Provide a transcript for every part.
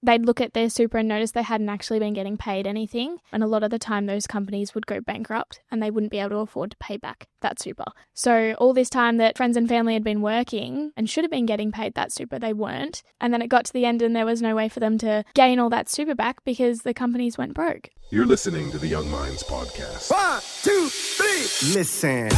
they'd look at their super and notice they hadn't actually been getting paid anything. And a lot of the time those companies would go bankrupt and they wouldn't be able to afford to pay back that super. So all this time that friends and family had been working and should have been getting paid that super, they weren't. And then it got to the end and there was no way for them to gain all that super back because the companies went broke. You're listening to the Young Minds Podcast. 1, 2, 3, listen.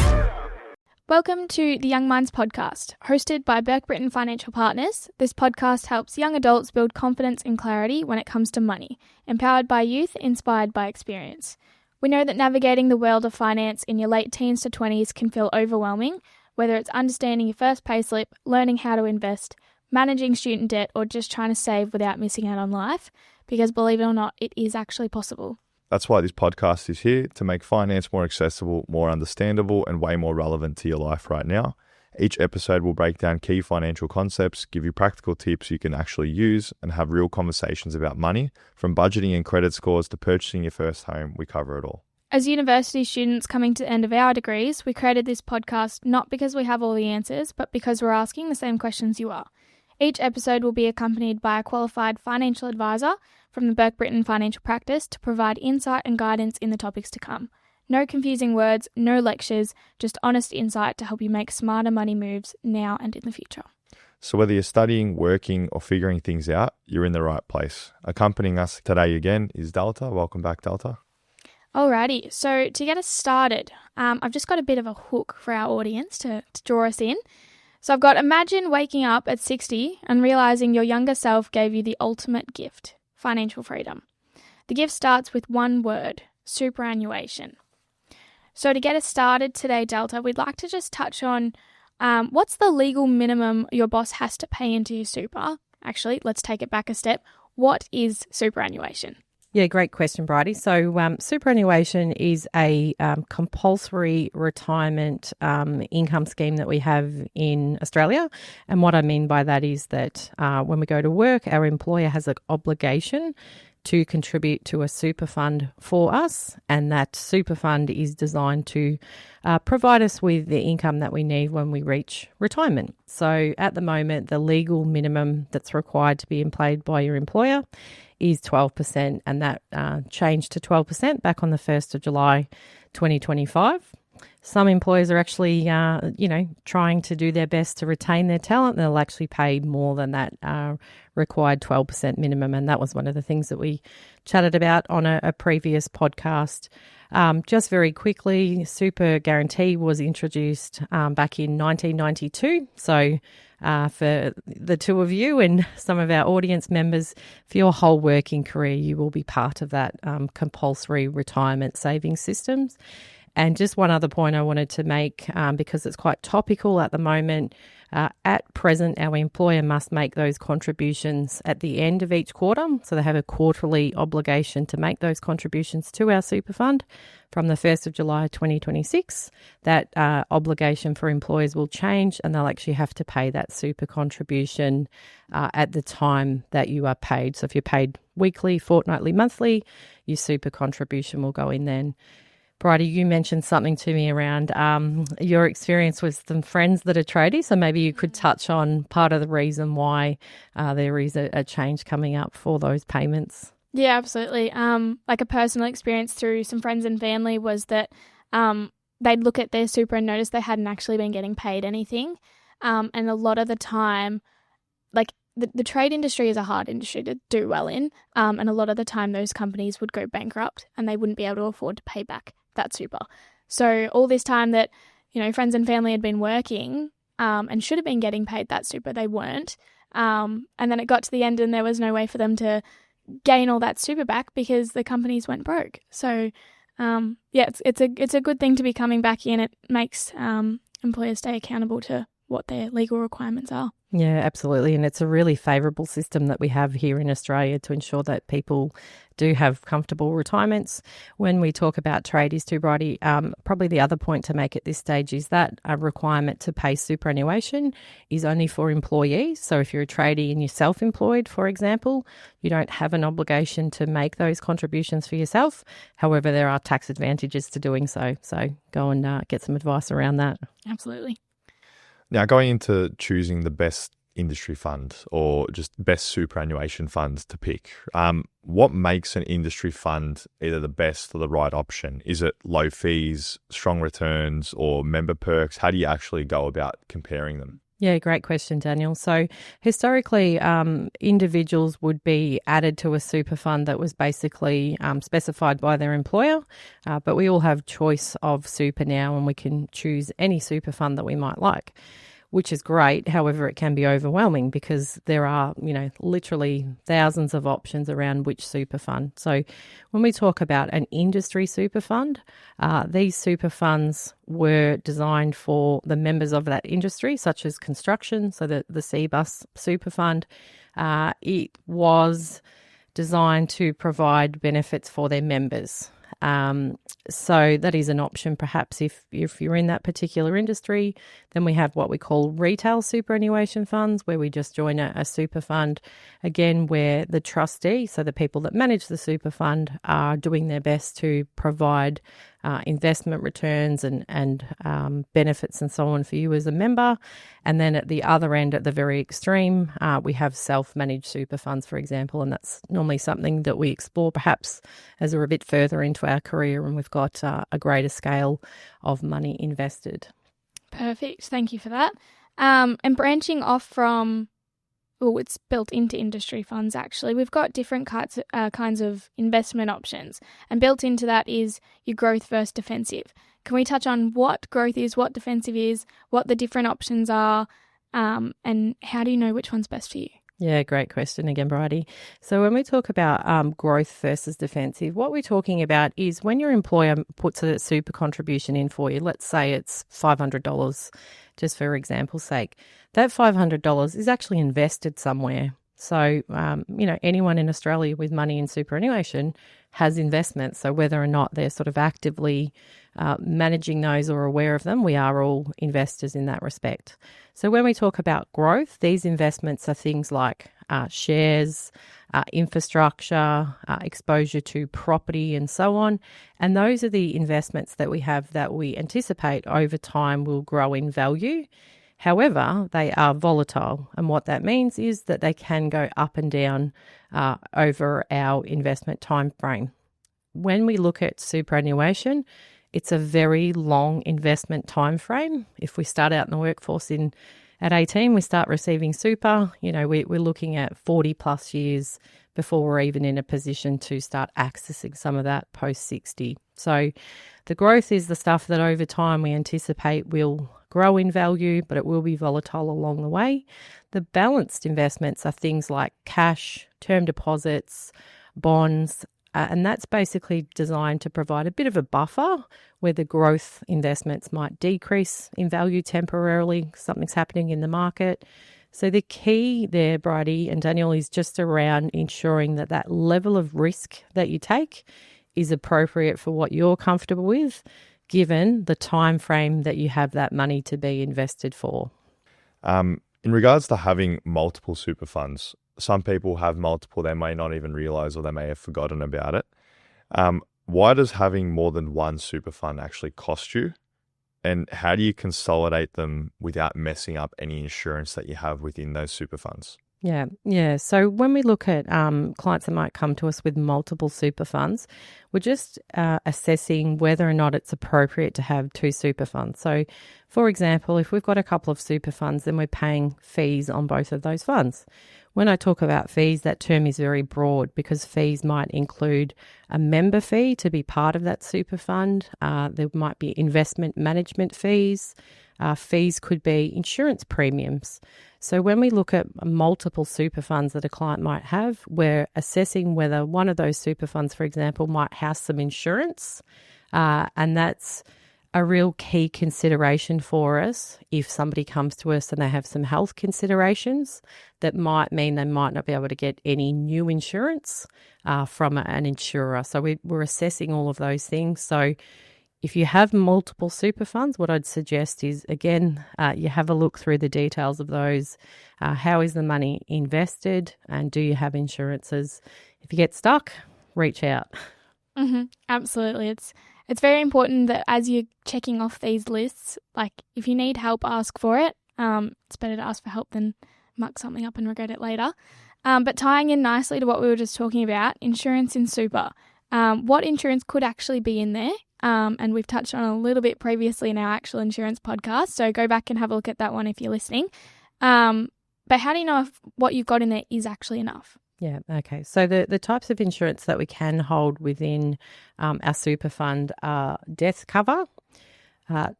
Welcome to the Young Minds Podcast, hosted by Burke Britain Financial Partners. This podcast helps young adults build confidence and clarity when it comes to money, empowered by youth, inspired by experience. We know that navigating the world of finance in your late teens to 20s can feel overwhelming, whether it's understanding your first payslip, learning how to invest, managing student debt, or just trying to save without missing out on life, because believe it or not, it is actually possible. That's why this podcast is here, to make finance more accessible, more understandable, and way more relevant to your life right now. Each episode will break down key financial concepts, give you practical tips you can actually use, and have real conversations about money. From budgeting and credit scores to purchasing your first home, we cover it all. As university students coming to the end of our degrees, we created this podcast not because we have all the answers, but because we're asking the same questions you are. Each episode will be accompanied by a qualified financial advisor from the Burke Britain Financial Practice to provide insight and guidance in the topics to come. No confusing words, no lectures, just honest insight to help you make smarter money moves now and in the future. So whether you're studying, working, or figuring things out, you're in the right place. Accompanying us today again is Delta. Welcome back, Delta. Alrighty, so to get us started, I've just got a bit of a hook for our audience to draw us in. So I've got, imagine waking up at 60 and realizing your younger self gave you the ultimate gift, financial freedom. The gift starts with one word, superannuation. So to get us started today, Delta, we'd like to just touch on what's the legal minimum your boss has to pay into your super? Actually, let's take it back a step. What is superannuation? Yeah, great question, Bridie. So superannuation is a compulsory retirement income scheme that we have in Australia. And what I mean by that is that when we go to work, our employer has an obligation to contribute to a super fund for us. And that super fund is designed to provide us with the income that we need when we reach retirement. So at the moment, the legal minimum that's required to be employed by your employer is 12%, and that changed to 12% back on the 1st of July 2025. Some employers are actually, trying to do their best to retain their talent. They'll actually pay more than that required 12% minimum, and that was one of the things that we chatted about on a previous podcast. Just very quickly, Super Guarantee was introduced back in 1992. So for the two of you and some of our audience members, for your whole working career, you will be part of that compulsory retirement savings systems. And just one other point I wanted to make, because it's quite topical at the moment. At present, our employer must make those contributions at the end of each quarter. So they have a quarterly obligation to make those contributions to our super fund. From the 1st of July 2026, that obligation for employers will change, and they'll actually have to pay that super contribution at the time that you are paid. So if you're paid weekly, fortnightly, monthly, your super contribution will go in then. Bridie, you mentioned something to me around your experience with some friends that are tradies, so maybe you could touch on part of the reason why there is a change coming up for those payments. Yeah, absolutely. Like a personal experience through some friends and family was that they'd look at their super and notice they hadn't actually been getting paid anything. And a lot of the time, like the trade industry is a hard industry to do well in. And a lot of the time those companies would go bankrupt and they wouldn't be able to afford to pay back that super. So all this time that, friends and family had been working and should have been getting paid that super, they weren't. And then it got to the end and there was no way for them to gain all that super back because the companies went broke. So it's a good thing to be coming back in. It makes employers stay accountable to what their legal requirements are. Yeah, absolutely. And it's a really favourable system that we have here in Australia to ensure that people do have comfortable retirements. When we talk about tradies too, Bridie, probably the other point to make at this stage is that a requirement to pay superannuation is only for employees. So if you're a tradie and you're self-employed, for example, you don't have an obligation to make those contributions for yourself. However, there are tax advantages to doing so. So go and get some advice around that. Absolutely. Now, going into choosing the best industry fund or just best superannuation funds to pick. What makes an industry fund either the best or the right option? Is it low fees, strong returns, or member perks? How do you actually go about comparing them? Yeah, great question, Daniel. So historically, individuals would be added to a super fund that was basically specified by their employer, but we all have choice of super now and we can choose any super fund that we might like, which is great. However, it can be overwhelming because there are, literally thousands of options around which super fund. So when we talk about an industry super fund, these super funds were designed for the members of that industry, such as construction. So the CBUS super fund, it was designed to provide benefits for their members. So that is an option perhaps if you're in that particular industry. Then we have what we call retail superannuation funds, where we just join a super fund, again, where the trustee, so the people that manage the super fund, are doing their best to provide investment returns and benefits and so on for you as a member. And then at the other end, at the very extreme, we have self-managed super funds, for example, and that's normally something that we explore perhaps as we're a bit further into our career and we've got a greater scale of money invested. Perfect. Thank you for that. And branching off from, it's built into industry funds actually. We've got different kinds of investment options, and built into that is your growth versus defensive. Can we touch on what growth is, what defensive is, what the different options are, and how do you know which one's best for you? Yeah, great question again, Bridie. So when we talk about growth versus defensive, what we're talking about is when your employer puts a super contribution in for you, let's say it's $500, just for example's sake, that $500 is actually invested somewhere. So, anyone in Australia with money in superannuation has investments. So whether or not they're sort of actively managing those or aware of them, we are all investors in that respect. So when we talk about growth, these investments are things like shares, infrastructure, exposure to property and so on. And those are the investments that we have that we anticipate over time will grow in value. However, they are volatile, and what that means is that they can go up and down over our investment time frame. When we look at superannuation, it's a very long investment time frame. If we start out in the workforce at 18, we start receiving super, we're looking at 40 plus years before we're even in a position to start accessing some of that post 60. So the growth is the stuff that over time we anticipate will grow in value, but it will be volatile along the way. The balanced investments are things like cash, term deposits, bonds, and that's basically designed to provide a bit of a buffer where the growth investments might decrease in value temporarily. Something's happening in the market. So the key there, Bridie and Daniel, is just around ensuring that that level of risk that you take is appropriate for what you're comfortable with, given the time frame that you have that money to be invested for. In regards to having multiple super funds, some people have multiple, they may not even realize or they may have forgotten about it. Why does having more than one super fund actually cost you? And how do you consolidate them without messing up any insurance that you have within those super funds? Yeah. So when we look at clients that might come to us with multiple super funds, we're just assessing whether or not it's appropriate to have two super funds. So, for example, if we've got a couple of super funds, then we're paying fees on both of those funds. When I talk about fees, that term is very broad because fees might include a member fee to be part of that super fund. There might be investment management fees. Fees could be insurance premiums. So when we look at multiple super funds that a client might have, we're assessing whether one of those super funds, for example, might house some insurance. And that's a real key consideration for us if somebody comes to us and they have some health considerations that might mean they might not be able to get any new insurance from an insurer. So we're assessing all of those things. So if you have multiple super funds, what I'd suggest is, again, you have a look through the details of those. How is the money invested and do you have insurances? If you get stuck, reach out. Absolutely. It's very important that as you're checking off these lists, like if you need help, ask for it. It's better to ask for help than muck something up and regret it later. But tying in nicely to what we were just talking about, insurance in super. What insurance could actually be in there? And we've touched on a little bit previously in our actual insurance podcast, so go back and have a look at that one if you're listening. But how do you know if what you've got in there is actually enough? Yeah, okay. So the types of insurance that we can hold within our super fund are death cover,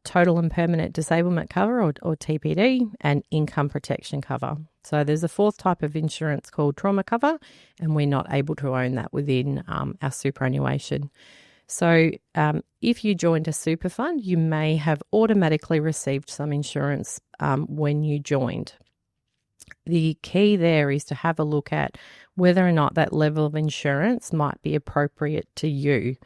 total and permanent disablement cover or TPD, and income protection cover. So there's a fourth type of insurance called trauma cover, and we're not able to own that within our superannuation. So if you joined a super fund, you may have automatically received some insurance when you joined. The key there is to have a look at whether or not that level of insurance might be appropriate to you.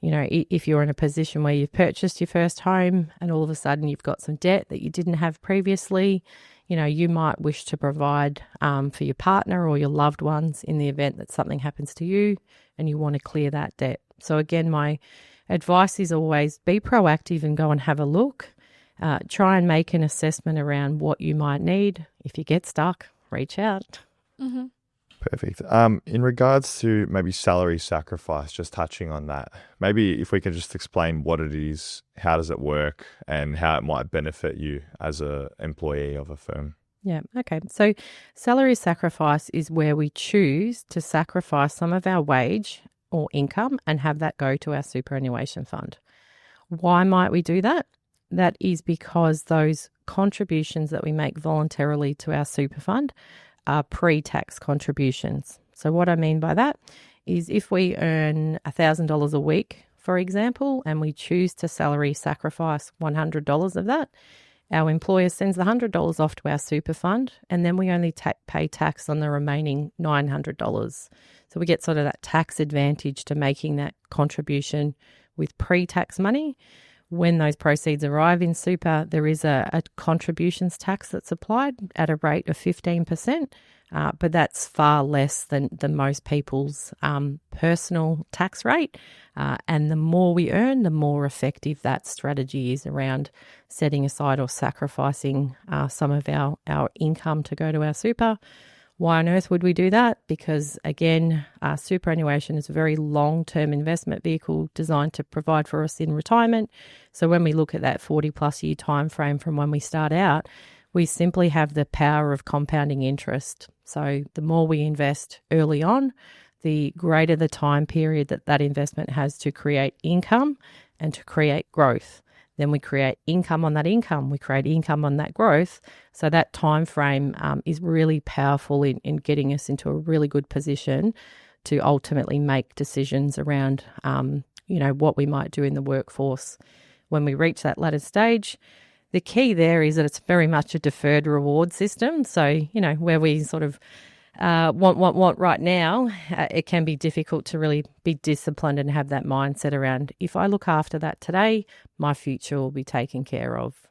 You know, if you're in a position where you've purchased your first home and all of a sudden you've got some debt that you didn't have previously, you know, you might wish to provide for your partner or your loved ones in the event that something happens to you and you want to clear that debt. So again, my advice is always be proactive and go and have a look. Try and make an assessment around what you might need. If you get stuck, reach out. Mm-hmm. Perfect. In regards to maybe salary sacrifice, just touching on that, maybe if we could just explain what it is, how does it work, and how it might benefit you as an employee of a firm. Yeah, okay. So salary sacrifice is where we choose to sacrifice some of our wage or income and have that go to our superannuation fund. Why might we do that? That is because those contributions that we make voluntarily to our super fund are pre-tax contributions. So what I mean by that is if we earn $1,000 a week, for example, and we choose to salary sacrifice $100 of that, our employer sends the $100 off to our super fund, and then we only pay tax on the remaining $900. So we get sort of that tax advantage to making that contribution with pre-tax money. When those proceeds arrive in super, there is a contributions tax that's applied at a rate of 15%, but that's far less than most people's personal tax rate. And the more we earn, the more effective that strategy is around setting aside or sacrificing some of our income to go to our super. Why on earth would we do that? Because, again, superannuation is a very long-term investment vehicle designed to provide for us in retirement. So when we look at that 40-plus year time frame from when we start out, we simply have the power of compounding interest. So the more we invest early on, the greater the time period that investment has to create income and to create growth. Then we create income on that income. We create income on that growth. So that time frame is really powerful in getting us into a really good position to ultimately make decisions around, what we might do in the workforce. When we reach that latter stage, the key there is that it's very much a deferred reward system. So, where we sort of want right now, it can be difficult to really be disciplined and have that mindset around, if I look after that today, my future will be taken care of.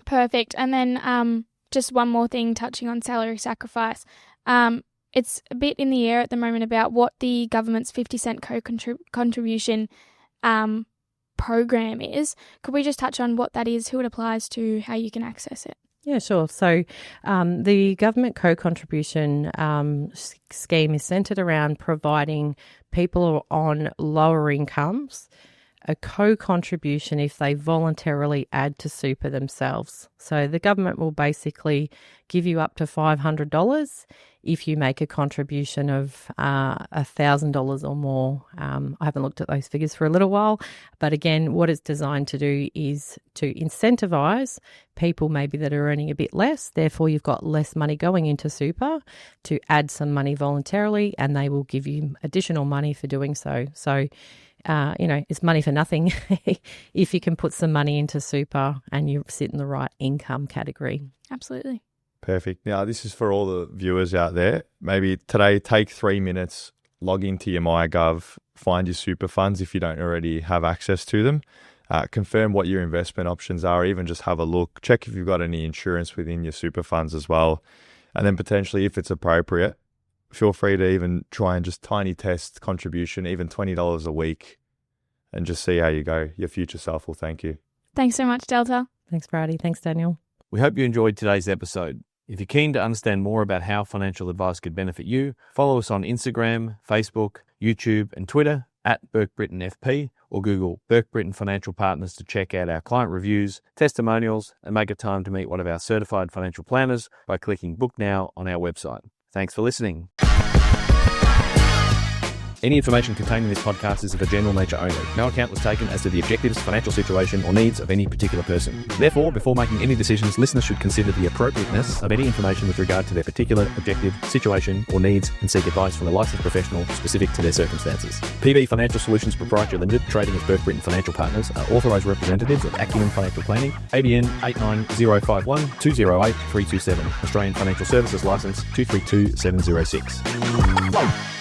Perfect. And then just one more thing touching on salary sacrifice. It's a bit in the air at the moment about what the government's 50-cent contribution program is. Could we just touch on what that is, who it applies to, how you can access it? Yeah, sure. So the government co-contribution scheme is centred around providing people on lower incomes a co-contribution if they voluntarily add to super themselves. So the government will basically give you up to $500 if you make a contribution of $1,000 or more. I haven't looked at those figures for a little while, but again, what it's designed to do is to incentivise people maybe that are earning a bit less, therefore you've got less money going into super, to add some money voluntarily, and they will give you additional money for doing so. So it's money for nothing if you can put some money into super and you sit in the right income category. Absolutely. Perfect. Now, this is for all the viewers out there. Maybe today, take 3 minutes, log into your MyGov, find your super funds if you don't already have access to them, confirm what your investment options are, even just have a look, check if you've got any insurance within your super funds as well. And then potentially, if it's appropriate, feel free to even try and just tiny test contribution, even $20 a week, and just see how you go. Your future self will thank you. Thanks so much, Delta. Thanks, Brady. Thanks, Daniel. We hope you enjoyed today's episode. If you're keen to understand more about how financial advice could benefit you, follow us on Instagram, Facebook, YouTube, and Twitter at Burke Britton FP, or Google Burke Britton Financial Partners to check out our client reviews, testimonials, and make a time to meet one of our certified financial planners by clicking Book Now on our website. Thanks for listening. Any information contained in this podcast is of a general nature only. No account was taken as to the objectives, financial situation, or needs of any particular person. Therefore, before making any decisions, listeners should consider the appropriateness of any information with regard to their particular objective, situation, or needs, and seek advice from a licensed professional specific to their circumstances. PB Financial Solutions Proprietary Limited, trading as Burke Britton Financial Partners, are authorised representatives of Acumen Financial Planning, ABN 89051208 327, Australian Financial Services Licence 232706.